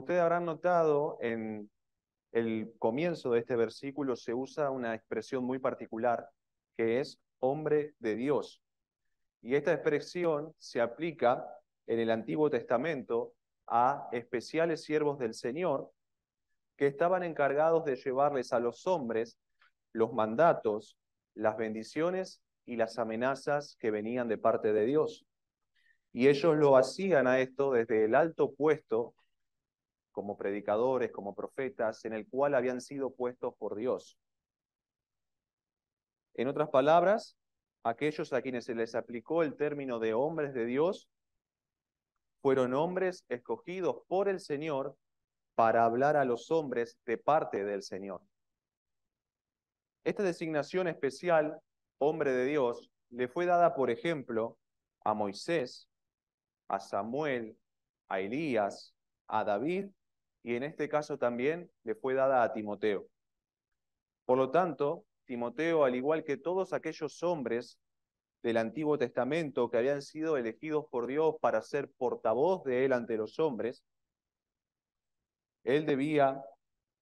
ustedes habrán notado, en el comienzo de este versículo se usa una expresión muy particular, que es hombre de Dios. Y esta expresión se aplica en el Antiguo Testamento a especiales siervos del Señor que estaban encargados de llevarles a los hombres los mandatos, las bendiciones y las amenazas que venían de parte de Dios. Y ellos lo hacían a esto desde el alto puesto, como predicadores, como profetas, en el cual habían sido puestos por Dios. En otras palabras, aquellos a quienes se les aplicó el término de hombres de Dios fueron hombres escogidos por el Señor para hablar a los hombres de parte del Señor. Esta designación especial, hombre de Dios, le fue dada, por ejemplo, a Moisés, a Samuel, a Elías, a David, y en este caso también le fue dada a Timoteo. Por lo tanto, Timoteo, al igual que todos aquellos hombres del Antiguo Testamento que habían sido elegidos por Dios para ser portavoz de él ante los hombres, él debía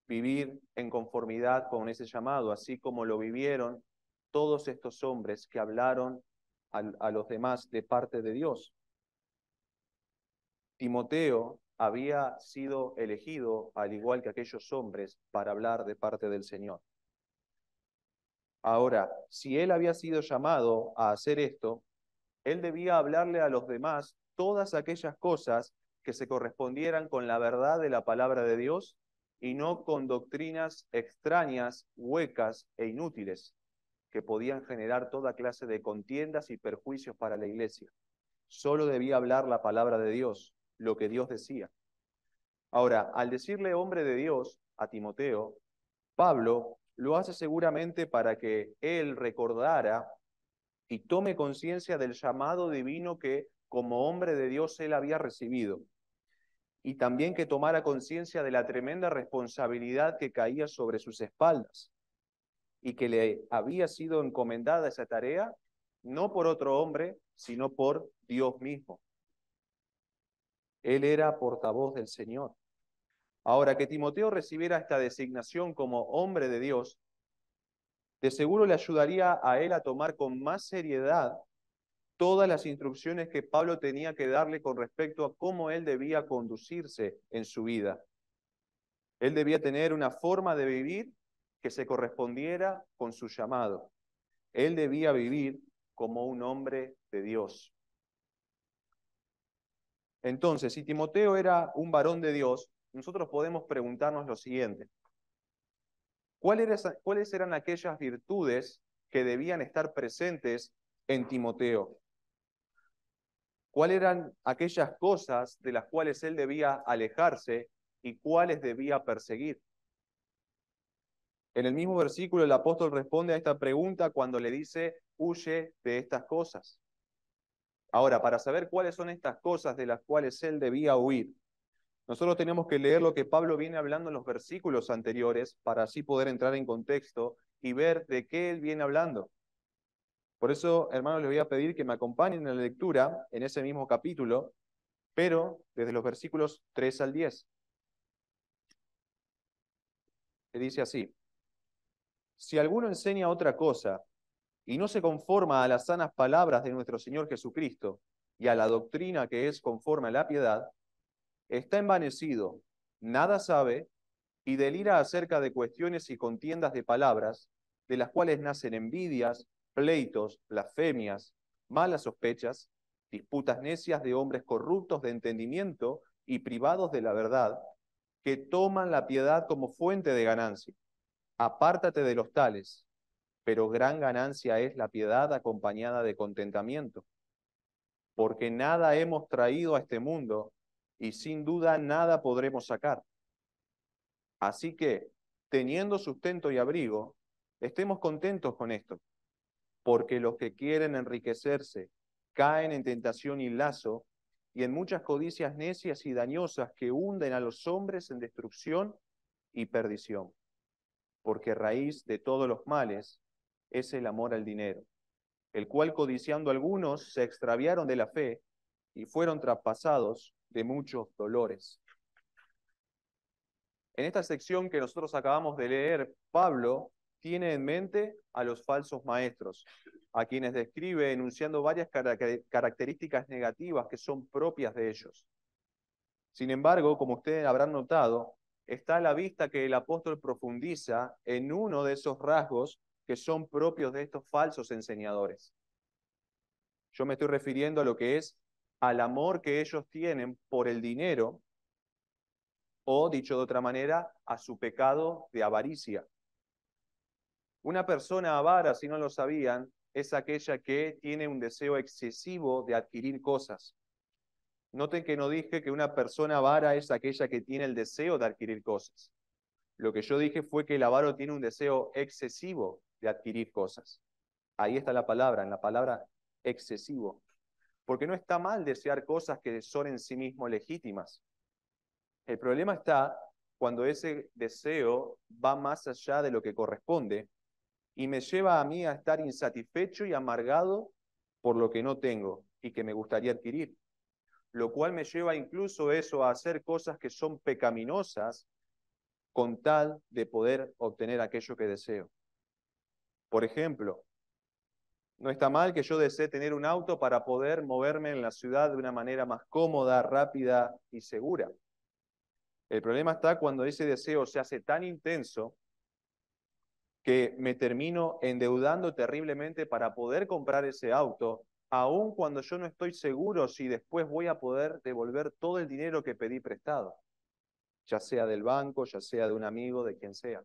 vivir en conformidad con ese llamado, así como lo vivieron todos estos hombres que hablaron a los demás de parte de Dios. Timoteo había sido elegido, al igual que aquellos hombres, para hablar de parte del Señor. Ahora, si él había sido llamado a hacer esto, él debía hablarle a los demás todas aquellas cosas que se correspondieran con la verdad de la palabra de Dios y no con doctrinas extrañas, huecas e inútiles que podían generar toda clase de contiendas y perjuicios para la iglesia. Solo debía hablar la palabra de Dios, lo que Dios decía. Ahora, al decirle hombre de Dios a Timoteo, Pablo lo hace seguramente para que él recordara y tome conciencia del llamado divino que como hombre de Dios él había recibido. Y también que tomara conciencia de la tremenda responsabilidad que caía sobre sus espaldas y que le había sido encomendada esa tarea no por otro hombre, sino por Dios mismo. Él era portavoz del Señor. Ahora, que Timoteo recibiera esta designación como hombre de Dios, de seguro le ayudaría a él a tomar con más seriedad todas las instrucciones que Pablo tenía que darle con respecto a cómo él debía conducirse en su vida. Él debía tener una forma de vivir que se correspondiera con su llamado. Él debía vivir como un hombre de Dios. Entonces, si Timoteo era un varón de Dios, nosotros podemos preguntarnos lo siguiente. ¿Cuáles eran aquellas virtudes que debían estar presentes en Timoteo? ¿Cuáles eran aquellas cosas de las cuales él debía alejarse y cuáles debía perseguir? En el mismo versículo el apóstol responde a esta pregunta cuando le dice, huye de estas cosas. Ahora, para saber cuáles son estas cosas de las cuales él debía huir, nosotros tenemos que leer lo que Pablo viene hablando en los versículos anteriores para así poder entrar en contexto y ver de qué él viene hablando. Por eso, hermanos, les voy a pedir que me acompañen en la lectura en ese mismo capítulo, pero desde los versículos 3 al 10. Que dice así: si alguno enseña otra cosa y no se conforma a las sanas palabras de nuestro Señor Jesucristo y a la doctrina que es conforme a la piedad, está envanecido, nada sabe y delira acerca de cuestiones y contiendas de palabras, de las cuales nacen envidias, pleitos, blasfemias, malas sospechas, disputas necias de hombres corruptos de entendimiento y privados de la verdad, que toman la piedad como fuente de ganancia. Apártate de los tales, pero gran ganancia es la piedad acompañada de contentamiento, porque nada hemos traído a este mundo y sin duda nada podremos sacar. Así que, teniendo sustento y abrigo, estemos contentos con esto, porque los que quieren enriquecerse caen en tentación y lazo y en muchas codicias necias y dañosas que hunden a los hombres en destrucción y perdición, porque raíz de todos los males es el amor al dinero, el cual codiciando algunos se extraviaron de la fe y fueron traspasados de muchos dolores. En esta sección que nosotros acabamos de leer, Pablo tiene en mente a los falsos maestros, a quienes describe enunciando varias características negativas que son propias de ellos. Sin embargo, como ustedes habrán notado, está a la vista que el apóstol profundiza en uno de esos rasgos que son propios de estos falsos enseñadores. Yo me estoy refiriendo a lo que es al amor que ellos tienen por el dinero, o dicho de otra manera, a su pecado de avaricia. Una persona avara, si no lo sabían, es aquella que tiene un deseo excesivo de adquirir cosas. Noten que no dije que una persona avara es aquella que tiene el deseo de adquirir cosas. Lo que yo dije fue que el avaro tiene un deseo excesivo de adquirir cosas. Ahí está la palabra, en la palabra excesivo. Porque no está mal desear cosas que son en sí mismo legítimas. El problema está cuando ese deseo va más allá de lo que corresponde y me lleva a mí a estar insatisfecho y amargado por lo que no tengo y que me gustaría adquirir. Lo cual me lleva incluso eso a hacer cosas que son pecaminosas con tal de poder obtener aquello que deseo. Por ejemplo, no está mal que yo desee tener un auto para poder moverme en la ciudad de una manera más cómoda, rápida y segura. El problema está cuando ese deseo se hace tan intenso que me termino endeudando terriblemente para poder comprar ese auto, aun cuando yo no estoy seguro si después voy a poder devolver todo el dinero que pedí prestado, ya sea del banco, ya sea de un amigo, de quien sea.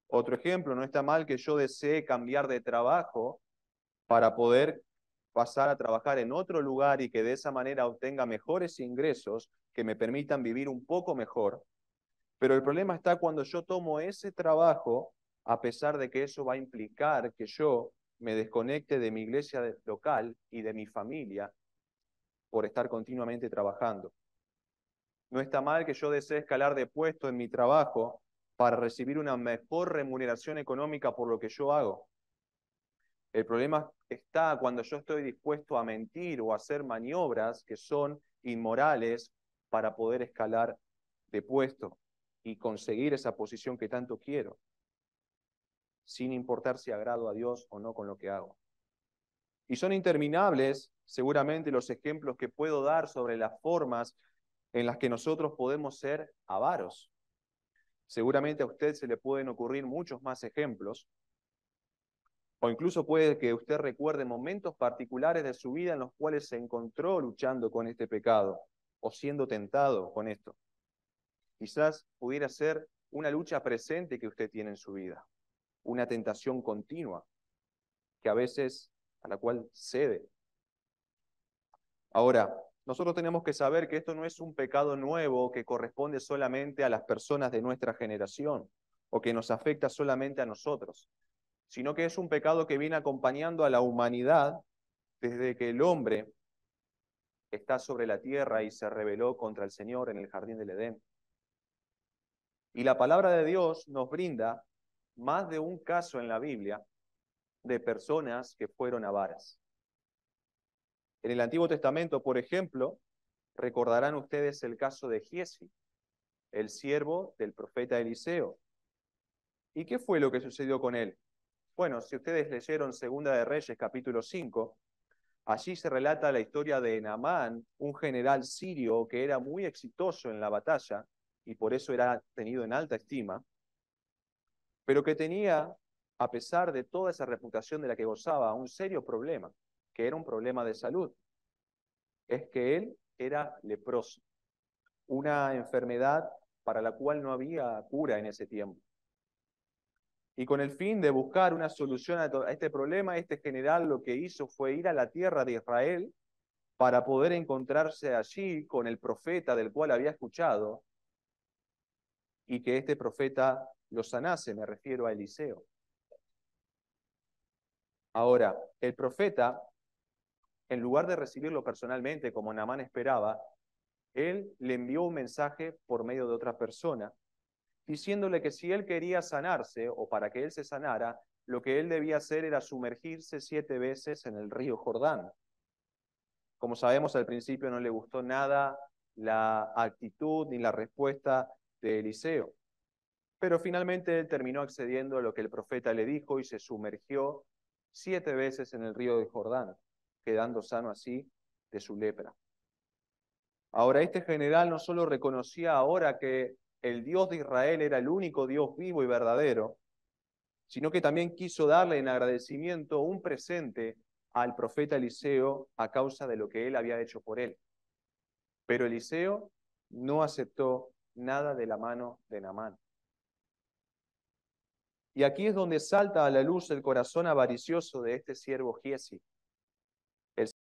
Otro ejemplo, no está mal que yo desee cambiar de trabajo para poder pasar a trabajar en otro lugar y que de esa manera obtenga mejores ingresos que me permitan vivir un poco mejor. Pero el problema está cuando yo tomo ese trabajo, a pesar de que eso va a implicar que yo me desconecte de mi iglesia local y de mi familia por estar continuamente trabajando. No está mal que yo desee escalar de puesto en mi trabajo para recibir una mejor remuneración económica por lo que yo hago. El problema está cuando yo estoy dispuesto a mentir o a hacer maniobras que son inmorales para poder escalar de puesto y conseguir esa posición que tanto quiero, sin importar si agrado a Dios o no con lo que hago. Y son interminables, seguramente, los ejemplos que puedo dar sobre las formas en las que nosotros podemos ser avaros. Seguramente a usted se le pueden ocurrir muchos más ejemplos, o incluso puede que usted recuerde momentos particulares de su vida en los cuales se encontró luchando con este pecado o siendo tentado con esto. Quizás pudiera ser una lucha presente que usted tiene en su vida, una tentación continua que a veces a la cual cede. Ahora, nosotros tenemos que saber que esto no es un pecado nuevo que corresponde solamente a las personas de nuestra generación o que nos afecta solamente a nosotros, sino que es un pecado que viene acompañando a la humanidad desde que el hombre está sobre la tierra y se rebeló contra el Señor en el jardín del Edén. Y la palabra de Dios nos brinda más de un caso en la Biblia de personas que fueron avaras. En el Antiguo Testamento, por ejemplo, recordarán ustedes el caso de Giezi, el siervo del profeta Eliseo. ¿Y qué fue lo que sucedió con él? Bueno, si ustedes leyeron Segunda de Reyes, capítulo 5, allí se relata la historia de Naamán, un general sirio que era muy exitoso en la batalla y por eso era tenido en alta estima, pero que tenía, a pesar de toda esa reputación de la que gozaba, un serio problema, que era un problema de salud. Es que él era leproso, una enfermedad para la cual no había cura en ese tiempo. Y con el fin de buscar una solución a este problema, este general lo que hizo fue ir a la tierra de Israel para poder encontrarse allí con el profeta del cual había escuchado y que este profeta lo sanase, me refiero a Eliseo. Ahora, el profeta, en lugar de recibirlo personalmente como Naamán esperaba, él le envió un mensaje por medio de otra persona, diciéndole que si él quería sanarse o para que él se sanara, lo que él debía hacer era sumergirse 7 veces en el río Jordán. Como sabemos, al principio no le gustó nada la actitud ni la respuesta de Eliseo. Pero finalmente él terminó accediendo a lo que el profeta le dijo y se sumergió 7 veces en el río de Jordán, quedando sano así de su lepra. Ahora, este general no solo reconocía ahora que el Dios de Israel era el único Dios vivo y verdadero, sino que también quiso darle en agradecimiento un presente al profeta Eliseo a causa de lo que él había hecho por él. Pero Eliseo no aceptó nada de la mano de Naamán. Y aquí es donde salta a la luz el corazón avaricioso de este siervo Giezi.